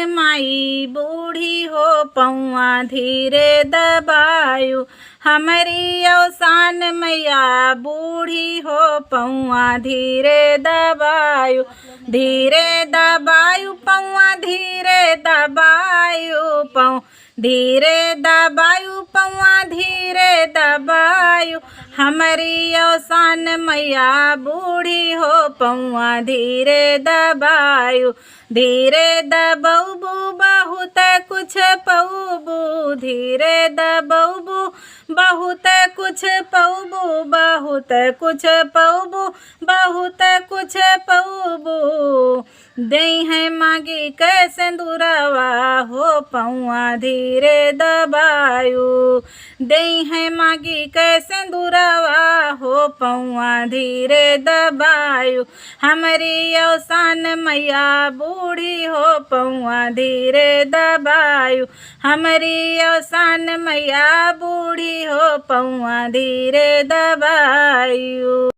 माई बूढ़ी हो पौआ धीरे दबायु। हमारी अवसान मैया बूढ़ी हो पौआ धीरे दबायु। धीरे दबायु पौआ धीरे दबायु पौ धीरे दबायु पौआ धीरे दबायु। हमारी अवसान मैया बूढ़ी हो पौआ धीरे दबायु। धीरे दबौबू बहुत कुछ पौबू धीरे दबौबू बहुत कुछ पौबू बहुत कुछ पौबू बहुत कुछ पौबू। दई है मांगी के सिंदूरवा हो पौआ धीरे दबायु। दई है मांगी के सिंदूरवा हो पौआ धीरे दबायु। हमारी अवसान मैया बूढ़ी हो पौआ धीरे दबायु। हमारी अवसान मैया बूढ़ी हो पौआ धीरे दबायु।